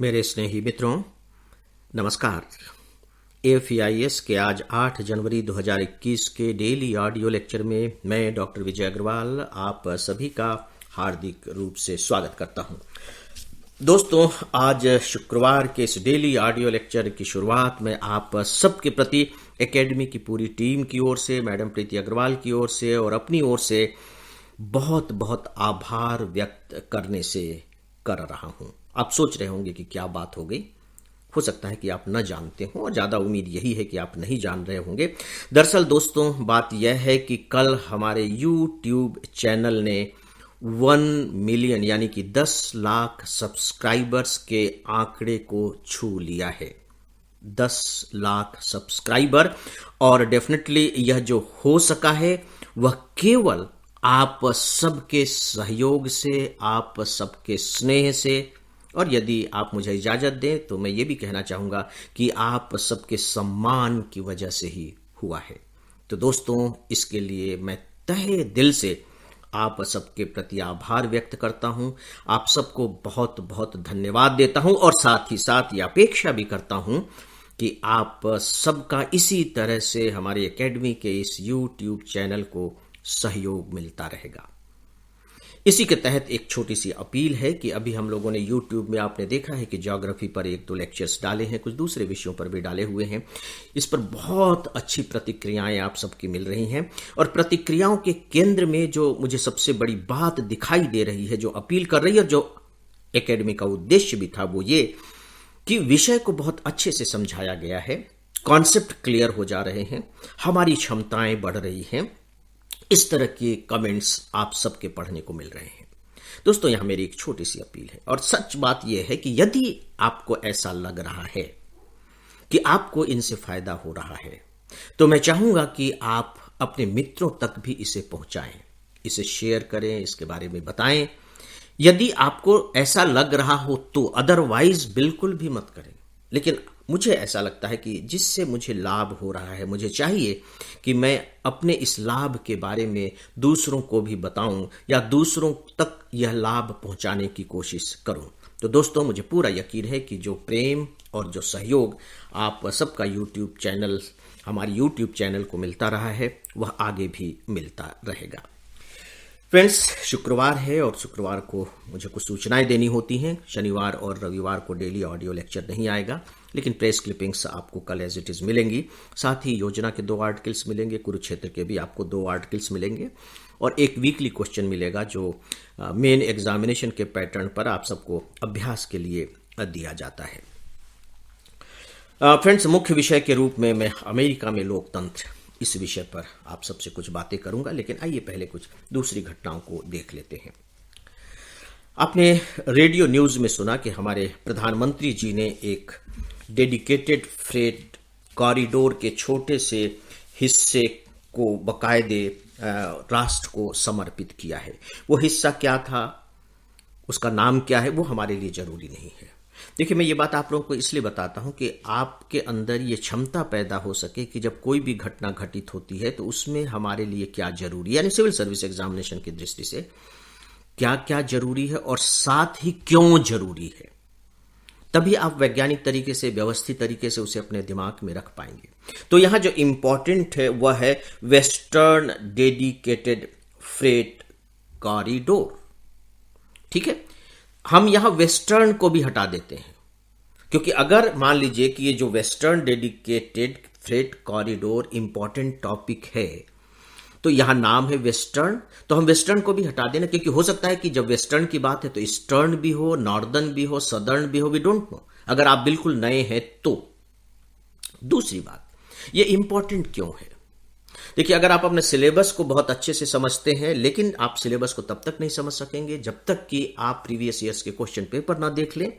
मेरे स्नेही मित्रों, नमस्कार। AFEIS के आज 8 जनवरी 2021 के डेली ऑडियो लेक्चर में मैं डॉक्टर विजय अग्रवाल आप सभी का हार्दिक रूप से स्वागत करता हूं। दोस्तों, आज शुक्रवार के इस डेली ऑडियो लेक्चर की शुरुआत में आप सबके प्रति एकेडमी की पूरी टीम की ओर से, मैडम प्रीति अग्रवाल की ओर से और अपनी ओर से बहुत बहुत आभार व्यक्त करने से कर रहा हूं। आप सोच रहे होंगे कि क्या बात हो गई। हो सकता है कि आप न जानते हो और ज़्यादा उम्मीद यही है कि आप नहीं जान रहे होंगे। दरअसल दोस्तों, बात यह है कि कल हमारे YouTube चैनल ने 1 मिलियन यानी कि 10 लाख सब्सक्राइबर्स के आंकड़े को छू लिया है। 10 लाख सब्सक्राइबर, और डेफिनेटली यह जो हो सका है वह केवल आप सबके सहयोग से, आप सबके स्नेह से, और यदि आप मुझे इजाज़त दें तो मैं ये भी कहना चाहूँगा कि आप सबके सम्मान की वजह से ही हुआ है। तो दोस्तों, इसके लिए मैं तहे दिल से आप सबके प्रति आभार व्यक्त करता हूँ, आप सबको बहुत बहुत धन्यवाद देता हूँ और साथ ही साथ ये अपेक्षा भी करता हूँ कि आप सबका इसी तरह से हमारी एकेडमी के इस YouTube चैनल को सहयोग मिलता रहेगा। इसी के तहत एक छोटी सी अपील है कि अभी हम लोगों ने YouTube में आपने देखा है कि ज्योग्राफी पर 1-2 लेक्चर्स डाले हैं, कुछ दूसरे विषयों पर भी डाले हुए हैं। इस पर बहुत अच्छी प्रतिक्रियाएं आप सबकी मिल रही हैं, और प्रतिक्रियाओं के केंद्र में जो मुझे सबसे बड़ी बात दिखाई दे रही है, जो अपील कर रही है, जो एकेडमी का उद्देश्य भी था, वो ये कि विषय को बहुत अच्छे से समझाया गया है, कॉन्सेप्ट क्लियर हो जा रहे हैं, हमारी क्षमताएं बढ़ रही हैं। इस तरह के कमेंट्स आप सबके पढ़ने को मिल रहे हैं। दोस्तों, यहां मेरी एक छोटी सी अपील है, और सच बात यह है कि यदि आपको ऐसा लग रहा है कि आपको इनसे फायदा हो रहा है, तो मैं चाहूंगा कि आप अपने मित्रों तक भी इसे पहुंचाएं, इसे शेयर करें, इसके बारे में बताएं। यदि आपको ऐसा लग रहा हो तो, अदरवाइज बिल्कुल भी मत करें। लेकिन मुझे ऐसा लगता है कि जिससे मुझे लाभ हो रहा है, मुझे चाहिए कि मैं अपने इस लाभ के बारे में दूसरों को भी बताऊं या दूसरों तक यह लाभ पहुंचाने की कोशिश करूं। तो दोस्तों, मुझे पूरा यकीन है कि जो प्रेम और जो सहयोग आप सबका YouTube चैनल, हमारी YouTube चैनल को मिलता रहा है, वह आगे भी मिलता रहेगा। फ्रेंड्स, शुक्रवार है और शुक्रवार को मुझे कुछ सूचनाएं देनी होती हैं। शनिवार और रविवार को डेली ऑडियो लेक्चर नहीं आएगा, लेकिन प्रेस क्लिपिंग्स आपको कल एज इट इज मिलेंगी। साथ ही योजना के 2 आर्टिकल्स मिलेंगे, कुरुक्षेत्र के भी आपको 2 आर्टिकल्स मिलेंगे, और एक वीकली क्वेश्चन मिलेगा जो मेन एग्जामिनेशन के पैटर्न पर आप सबको अभ्यास के लिए दिया जाता है। फ्रेंड्स, मुख्य विषय के रूप में मैं अमेरिका में लोकतंत्र, इस विषय पर आप सबसे कुछ बातें करूंगा, लेकिन आइए पहले कुछ दूसरी घटनाओं को देख लेते हैं। आपने रेडियो न्यूज में सुना कि हमारे प्रधानमंत्री जी ने एक डेडिकेटेड फ्रेट कॉरिडोर के छोटे से हिस्से को बाकायदे राष्ट्र को समर्पित किया है। वो हिस्सा क्या था, उसका नाम क्या है, वो हमारे लिए जरूरी नहीं है। देखिए, मैं ये बात आप लोगों को इसलिए बताता हूं कि आपके अंदर ये क्षमता पैदा हो सके कि जब कोई भी घटना घटित होती है तो उसमें हमारे लिए क्या जरूरी है, यानी सिविल सर्विस एग्जामिनेशन की दृष्टि से क्या क्या जरूरी है और साथ ही क्यों जरूरी है। तभी आप वैज्ञानिक तरीके से, व्यवस्थित तरीके से उसे अपने दिमाग में रख पाएंगे। तो यहां जो इंपॉर्टेंट है वह है वेस्टर्न डेडिकेटेड फ्रेट कॉरिडोर। ठीक है, हम यहां वेस्टर्न को भी हटा देते हैं, क्योंकि अगर मान लीजिए कि ये जो western dedicated freight corridor important topic है, तो यहां नाम है वेस्टर्न, तो हम वेस्टर्न को भी हटा देना, क्योंकि हो सकता है कि जब वेस्टर्न की बात है तो ईस्टर्न भी हो, नॉर्दर्न भी हो, सदर्न भी हो, वी डोंट नो, अगर आप बिल्कुल नए हैं तो। दूसरी बात, ये इंपॉर्टेंट क्यों है? देखिए, अगर आप अपने सिलेबस को बहुत अच्छे से समझते हैं, लेकिन आप सिलेबस को तब तक नहीं समझ सकेंगे जब तक कि आप प्रीवियस ईयर्स के क्वेश्चन पेपर ना देख लें।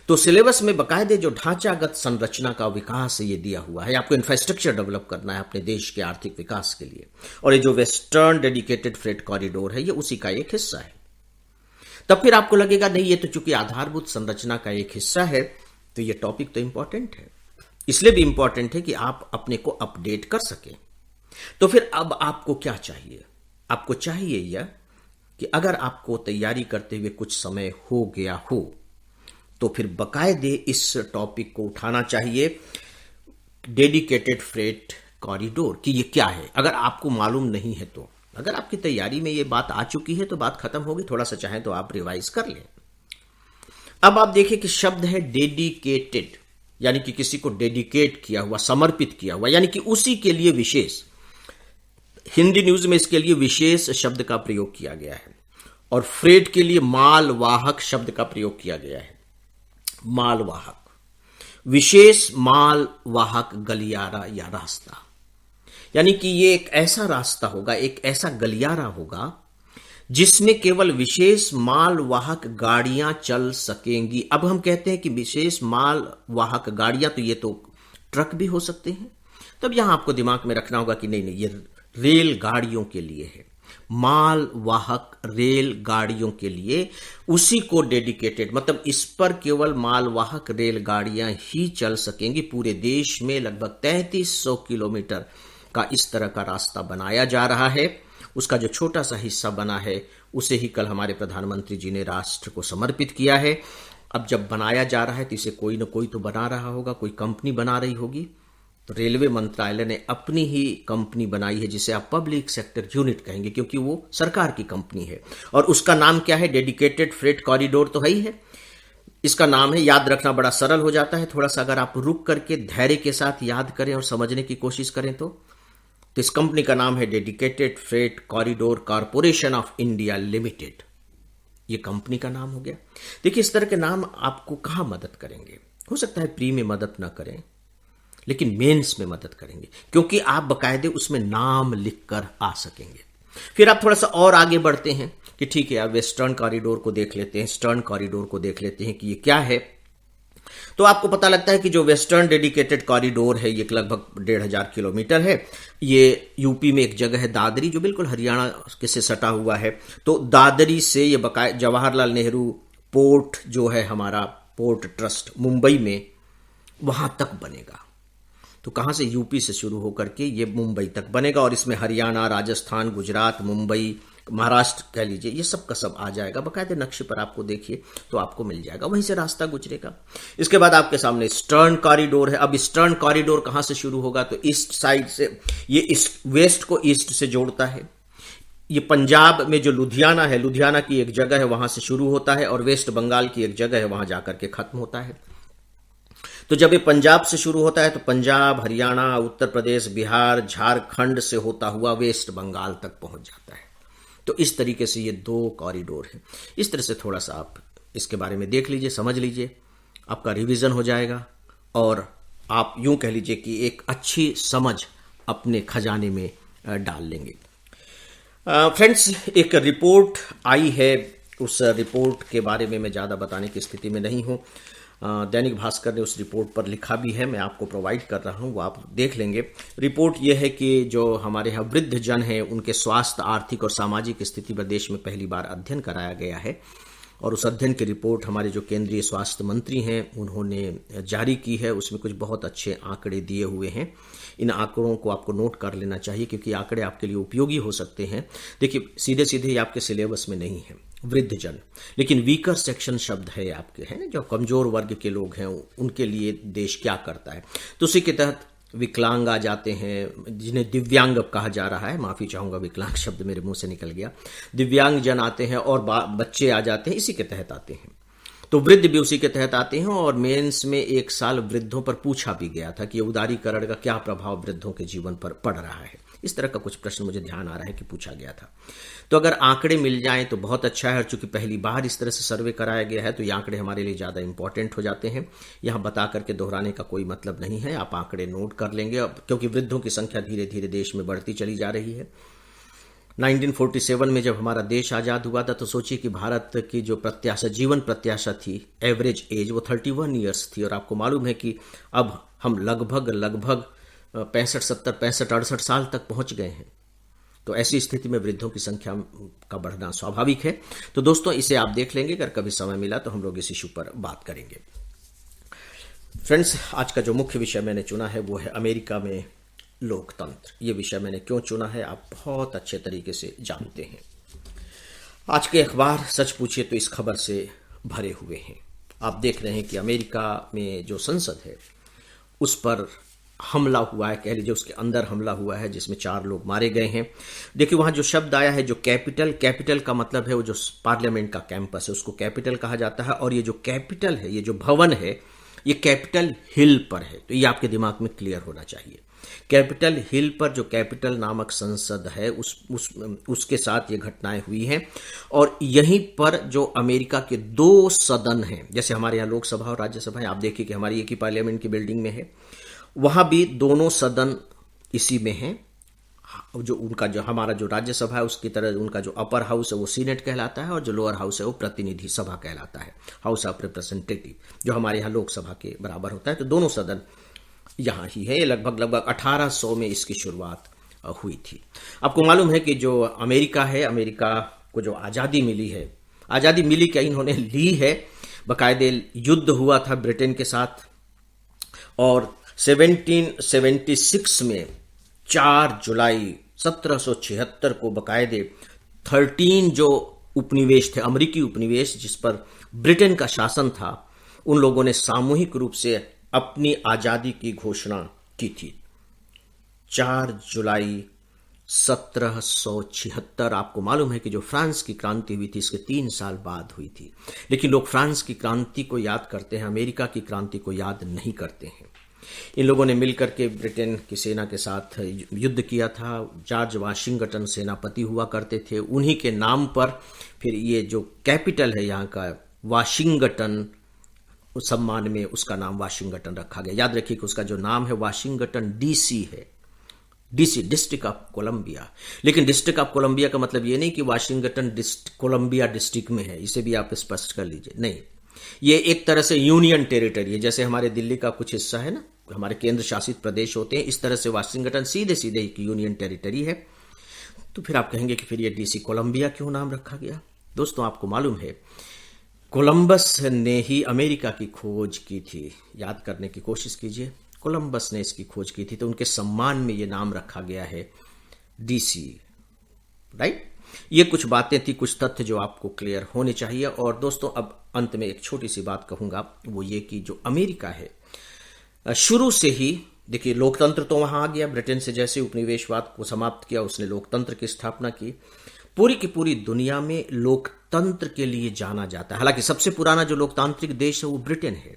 तो सिलेबस में बकायदे जो ढांचागत संरचना का विकास ये दिया हुआ है, आपको इंफ्रास्ट्रक्चर डेवलप करना है अपने देश के आर्थिक विकास के लिए, और ये जो वेस्टर्न डेडिकेटेड फ्रेट कॉरिडोर है, ये उसी का एक हिस्सा है। तब फिर आपको लगेगा नहीं, ये तो चूंकि आधारभूत संरचना का एक हिस्सा है, तो ये टॉपिक तो इंपॉर्टेंट है। इसलिए भी इंपॉर्टेंट है कि आप अपने को अपडेट कर सकें। तो फिर अब आपको क्या चाहिए? आपको चाहिए यह कि अगर आपको तैयारी करते हुए कुछ समय हो गया हो, तो फिर बाकायदे इस टॉपिक को उठाना चाहिए, डेडिकेटेड फ्रेट कॉरिडोर, कि ये क्या है। अगर आपको मालूम नहीं है तो, अगर आपकी तैयारी में ये बात आ चुकी है तो बात खत्म होगी, थोड़ा सा चाहे तो आप रिवाइज कर लें। अब आप देखिए कि शब्द है डेडिकेटेड, यानी कि किसी को डेडिकेट किया हुआ, समर्पित किया हुआ, यानी कि उसी के लिए विशेष। हिंदी न्यूज में इसके लिए विशेष शब्द का प्रयोग किया गया है, और फ्रेट के लिए मालवाहक शब्द का प्रयोग किया गया है। मालवाहक, विशेष मालवाहक गलियारा या रास्ता, यानी कि ये एक ऐसा रास्ता होगा, एक ऐसा गलियारा होगा जिसमें केवल विशेष मालवाहक गाड़ियां चल सकेंगी। अब हम कहते हैं कि विशेष मालवाहक गाड़ियां, तो ये तो ट्रक भी हो सकते हैं। तब यहां आपको दिमाग में रखना होगा कि नहीं नहीं, ये रेल गाड़ियों के लिए है, मालवाहक रेल गाड़ियों के लिए, उसी को डेडिकेटेड, मतलब इस पर केवल मालवाहक रेलगाड़ियां ही चल सकेंगी। पूरे देश में लगभग 3300 किलोमीटर का इस तरह का रास्ता बनाया जा रहा है। उसका जो छोटा सा हिस्सा बना है उसे ही कल हमारे प्रधानमंत्री जी ने राष्ट्र को समर्पित किया है। अब जब बनाया जा रहा है तो इसे कोई ना कोई तो बना रहा होगा, कोई कंपनी बना रही होगी। तो रेलवे मंत्रालय ने अपनी ही कंपनी बनाई है, जिसे आप पब्लिक सेक्टर यूनिट कहेंगे, क्योंकि वो सरकार की कंपनी है। और उसका नाम क्या है? डेडिकेटेड फ्रेट कॉरिडोर तो है ही है। इसका नाम है, याद रखना बड़ा सरल हो जाता है। थोड़ा सा अगर आप रुक करके धैर्य के साथ याद करें और समझने की कोशिश करें तो इस कंपनी का नाम है dedicated freight corridor corporation of India limited. ये कंपनी का नाम हो गया। देखिए, इस तरह के नाम आपको कहां मदद करेंगे? हो सकता है प्री में मदद ना करें, लेकिन मेंस में मदद करेंगे, क्योंकि आप बकायदे उसमें नाम लिखकर आ सकेंगे। फिर आप थोड़ा सा और आगे बढ़ते हैं कि ठीक है, आप वेस्टर्न कॉरिडोर को देख लेते हैं, ईस्टर्न कॉरिडोर को देख लेते हैं कि ये क्या है। तो आपको पता लगता है कि जो वेस्टर्न डेडिकेटेड कॉरिडोर है ये लगभग 1500 किलोमीटर है। ये यूपी में एक जगह है दादरी, जो बिल्कुल हरियाणा के से सटा हुआ है। तो दादरी से ये बकाया जवाहरलाल नेहरू पोर्ट जो है हमारा पोर्ट ट्रस्ट मुंबई में, वहां तक बनेगा। तो कहां से? यूपी से शुरू होकर के ये मुंबई तक बनेगा, और इसमें हरियाणा, राजस्थान, गुजरात, मुंबई, महाराष्ट्र कह लीजिए, ये सब का सब आ जाएगा। बकायदे नक्शे पर आपको देखिए तो आपको मिल जाएगा, वहीं से रास्ता गुजरेगा। इसके बाद आपके सामने ईस्टर्न कॉरिडोर है। अब ईस्टर्न कॉरिडोर कहां से शुरू होगा? तो ईस्ट साइड से, ये वेस्ट को ईस्ट से जोड़ता है। ये पंजाब में जो लुधियाना है, लुधियाना की एक जगह है, वहां से शुरू होता है, और वेस्ट बंगाल की एक जगह है, वहां जाकर के खत्म होता है। तो जब ये पंजाब से शुरू होता है तो पंजाब, हरियाणा, उत्तर प्रदेश, बिहार, झारखंड से होता हुआ वेस्ट बंगाल तक पहुंच जाता है। तो इस तरीके से ये 2 कॉरिडोर हैं। इस तरह से थोड़ा सा आप इसके बारे में देख लीजिए, समझ लीजिए, आपका रिवीजन हो जाएगा, और आप यूं कह लीजिए कि एक अच्छी समझ अपने खजाने में डाल लेंगे। फ्रेंड्स, एक रिपोर्ट आई है, उस रिपोर्ट के बारे में मैं ज़्यादा बताने की स्थिति में नहीं हूँ। दैनिक भास्कर ने उस रिपोर्ट पर लिखा भी है, मैं आपको प्रोवाइड कर रहा हूं, वो आप देख लेंगे। रिपोर्ट यह है कि जो हमारे यहाँ वृद्ध जन हैं उनके स्वास्थ्य, आर्थिक और सामाजिक स्थिति पर देश में पहली बार अध्ययन कराया गया है, और उस अध्ययन की रिपोर्ट हमारे जो केंद्रीय स्वास्थ्य मंत्री हैं उन्होंने जारी की है। उसमें कुछ बहुत अच्छे आंकड़े दिए हुए हैं। इन आंकड़ों को आपको नोट कर लेना चाहिए, क्योंकि आंकड़े आपके लिए उपयोगी हो सकते हैं। देखिए, सीधे सीधे ये आपके सिलेबस में नहीं है वृद्ध जन, लेकिन वीकर सेक्शन शब्द है आपके, है ना, जो कमजोर वर्ग के लोग हैं उनके लिए देश क्या करता है। तो उसी के तहत विकलांग आ जाते हैं, जिन्हें दिव्यांग कहा जा रहा है, माफी चाहूंगा, विकलांग शब्द मेरे मुंह से निकल गया। दिव्यांग जन आते हैं, और बच्चे आ जाते हैं, इसी के तहत आते हैं। तो वृद्ध भी उसी के तहत आते हैं। और मेंस में एक साल वृद्धों पर पूछा भी गया था कि ये उदारीकरण का क्या प्रभाव वृद्धों के जीवन पर पड़ रहा है। इस तरह का कुछ प्रश्न मुझे ध्यान आ रहा है कि पूछा गया था। तो अगर आंकड़े मिल जाएं तो बहुत अच्छा है, और चूंकि पहली बार इस तरह से सर्वे कराया गया है तो ये आंकड़े हमारे लिए ज़्यादा इंपॉर्टेंट हो जाते हैं। यहाँ बता करके दोहराने का कोई मतलब नहीं है, आप आंकड़े नोट कर लेंगे, क्योंकि वृद्धों की संख्या धीरे धीरे देश में बढ़ती चली जा रही है। 1947 में जब हमारा देश आज़ाद हुआ था तो सोचिए कि भारत की जो प्रत्याशा, जीवन प्रत्याशा थी, एवरेज एज, वो 31 ईयर्स थी। और आपको मालूम है कि अब हम लगभग 65, 70, 65, 68 साल तक पहुंच गए हैं। तो ऐसी स्थिति में वृद्धों की संख्या का बढ़ना स्वाभाविक है। तो दोस्तों, इसे आप देख लेंगे, अगर कभी समय मिला तो हम लोग इस इशू पर बात करेंगे। फ्रेंड्स, आज का जो मुख्य विषय मैंने चुना है वो है अमेरिका में लोकतंत्र। ये विषय मैंने क्यों चुना है आप बहुत अच्छे तरीके से जानते हैं। आज के अखबार सच पूछिए तो इस खबर से भरे हुए हैं। आप देख रहे हैं कि अमेरिका में जो संसद है उस पर हमला हुआ है, कह लीजिए उसके अंदर हमला हुआ है, जिसमें 4 लोग मारे गए हैं। देखिए वहाँ जो शब्द आया है, जो कैपिटल, कैपिटल का मतलब है वो जो पार्लियामेंट का कैंपस है उसको कैपिटल कहा जाता है। और ये जो कैपिटल है, ये जो भवन है, ये कैपिटल हिल पर है। तो ये आपके दिमाग में क्लियर होना चाहिए। कैपिटल हिल पर जो कैपिटल नामक संसद है उसके साथ ये घटनाएं हुई हैं। और यहीं पर जो अमेरिका के 2 सदन हैं, जैसे हमारे यहाँ लोकसभा और राज्यसभा है, आप देखिए कि हमारी एक ही पार्लियामेंट की बिल्डिंग में है, वहां भी दोनों सदन इसी में हैं। जो उनका जो हमारा जो राज्यसभा है उसकी तरह उनका जो अपर हाउस है वो सीनेट कहलाता है और जो लोअर हाउस है वो प्रतिनिधि सभा कहलाता है, हाउस ऑफ रिप्रेजेंटेटिव, जो हमारे यहाँ लोकसभा के बराबर होता है। तो दोनों सदन यहाँ ही है। लगभग 1800 में इसकी शुरुआत हुई थी। आपको मालूम है कि जो अमेरिका है, अमेरिका को जो आज़ादी मिली है, आज़ादी मिली क्या, इन्होंने ली है। बाकायदे युद्ध हुआ था ब्रिटेन के साथ और 1776 में 4 जुलाई 1776 को बाकायदे 13 जो उपनिवेश थे, अमेरिकी उपनिवेश जिस पर ब्रिटेन का शासन था, उन लोगों ने सामूहिक रूप से अपनी आज़ादी की घोषणा की थी। 4 जुलाई 1776। आपको मालूम है कि जो फ्रांस की क्रांति हुई थी इसके 3 साल बाद हुई थी, लेकिन लोग फ्रांस की क्रांति को याद करते हैं, अमेरिका की क्रांति को याद नहीं करते हैं। इन लोगों ने मिलकर के ब्रिटेन की सेना के साथ युद्ध किया था। जॉर्ज वाशिंगटन सेनापति हुआ करते थे, उन्हीं के नाम पर फिर ये जो कैपिटल है यहाँ का वाशिंगटन, उस सम्मान में उसका नाम वाशिंगटन रखा गया। याद रखिए कि उसका जो नाम है वाशिंगटन डीसी है, डीसी डिस्ट्रिक्ट ऑफ कोलंबिया। लेकिन डिस्ट्रिक्ट ऑफ कोलंबिया का मतलब ये नहीं कि वाशिंगटन कोलंबिया डिस्ट्रिक्ट में है, इसे भी आप स्पष्ट कर लीजिए। नहीं, ये एक तरह से यूनियन टेरिटरी है, जैसे हमारे दिल्ली का कुछ हिस्सा है ना, हमारे केंद्र शासित प्रदेश होते हैं, इस तरह से वाशिंगटन सीधे सीधे एक यूनियन टेरिटरी है। तो फिर आप कहेंगे कि फिर ये डीसी कोलंबिया क्यों नाम रखा गया। दोस्तों आपको मालूम है कोलंबस ने ही अमेरिका की खोज की थी। याद करने की कोशिश कीजिए, कोलंबस ने इसकी खोज की थी, तो उनके सम्मान में ये नाम रखा गया है डीसी, राइट। ये कुछ बातें थी, कुछ तथ्य जो आपको क्लियर होने चाहिए। और दोस्तों अब अंत में एक छोटी सी बात कहूंगा, वो ये कि जो अमेरिका है शुरू से ही, देखिए लोकतंत्र तो वहां आ गया, ब्रिटेन से जैसे उपनिवेशवाद को समाप्त किया उसने लोकतंत्र की स्थापना की। पूरी की पूरी दुनिया में लोकतंत्र के लिए जाना जाता है। हालांकि सबसे पुराना जो लोकतांत्रिक देश है वो ब्रिटेन है,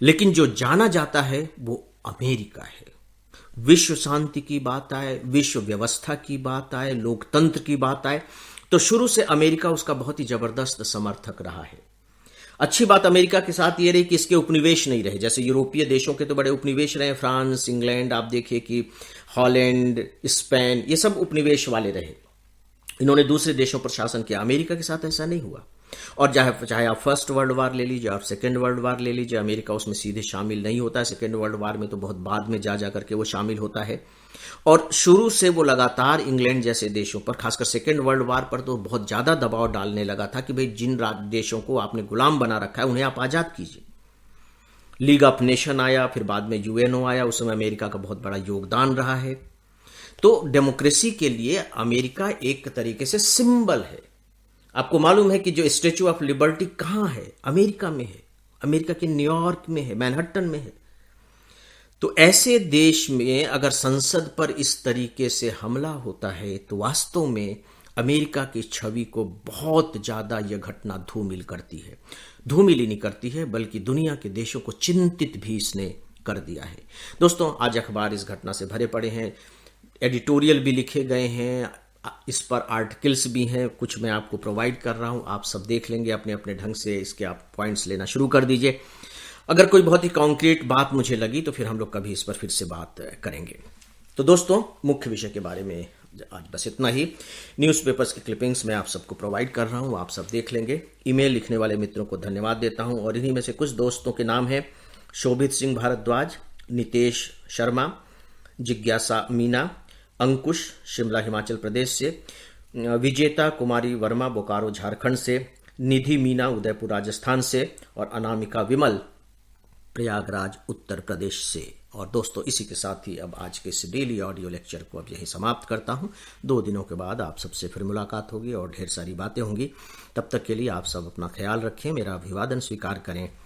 लेकिन जो जाना जाता है वो अमेरिका है। विश्व शांति की बात आए, विश्व व्यवस्था की बात आए, लोकतंत्र की बात आए, तो शुरू से अमेरिका उसका बहुत ही जबरदस्त समर्थक रहा है। अच्छी बात अमेरिका के साथ ये रही कि इसके उपनिवेश नहीं रहे। जैसे यूरोपीय देशों के तो बड़े उपनिवेश रहे, फ्रांस, इंग्लैंड, आप देखिए कि हॉलैंड, स्पेन, ये सब उपनिवेश वाले रहे, इन्होंने दूसरे देशों पर शासन किया। अमेरिका के साथ ऐसा नहीं हुआ। और चाहे आप फर्स्ट वर्ल्ड वार ले लीजिए, आप सेकेंड वर्ल्ड वार ले लीजिए, अमेरिका उसमें सीधे शामिल नहीं होता है। सेकेंड वर्ल्ड वार में तो बहुत बाद में जा करके वो शामिल होता है। और शुरू से वो लगातार इंग्लैंड जैसे देशों पर, खासकर सेकेंड वर्ल्ड वार पर तो बहुत ज्यादा दबाव डालने लगा था कि भाई जिन देशों को आपने गुलाम बना रखा है उन्हें आप आजाद कीजिए। लीग ऑफ नेशन आया, फिर बाद में यूएनओ आया, उस समय अमेरिका का बहुत बड़ा योगदान रहा है। तो डेमोक्रेसी के लिए अमेरिका एक तरीके से सिंबल है। आपको मालूम है कि जो स्टैच्यू ऑफ लिबर्टी कहां है, अमेरिका में है, अमेरिका के न्यूयॉर्क में है, मैनहट्टन में है। तो ऐसे देश में अगर संसद पर इस तरीके से हमला होता है तो वास्तव में अमेरिका की छवि को बहुत ज्यादा यह घटना धूमिल करती है। धूमिल ही नहीं करती है बल्कि दुनिया के देशों को चिंतित भी इसने कर दिया है। दोस्तों आज अखबार इस घटना से भरे पड़े हैं, एडिटोरियल भी लिखे गए हैं, इस पर आर्टिकल्स भी हैं, कुछ मैं आपको प्रोवाइड कर रहा हूं, आप सब देख लेंगे अपने अपने ढंग से, इसके आप पॉइंट्स लेना शुरू कर दीजिए। अगर कोई बहुत ही कॉन्क्रीट बात मुझे लगी तो फिर हम लोग कभी इस पर फिर से बात करेंगे। तो दोस्तों मुख्य विषय के बारे में आज बस इतना ही। न्यूज़पेपर्स की क्लिपिंग्स मैं आप सबको प्रोवाइड कर रहा हूं, आप सब देख लेंगे। ईमेल लिखने वाले मित्रों को धन्यवाद देता हूं और इन्हीं में से कुछ दोस्तों के नाम है शोभित सिंह भारद्वाज, नितेश शर्मा, जिज्ञासा मीना, अंकुश शिमला हिमाचल प्रदेश से, विजेता कुमारी वर्मा बोकारो झारखंड से, निधि मीना उदयपुर राजस्थान से और अनामिका विमल प्रयागराज उत्तर प्रदेश से। और दोस्तों इसी के साथ ही अब आज के इस डेली ऑडियो लेक्चर को अब यहीं समाप्त करता हूं। 2 दिनों के बाद आप सबसे फिर मुलाकात होगी और ढेर सारी बातें होंगी। तब तक के लिए आप सब अपना ख्याल रखें, मेरा अभिवादन स्वीकार करें।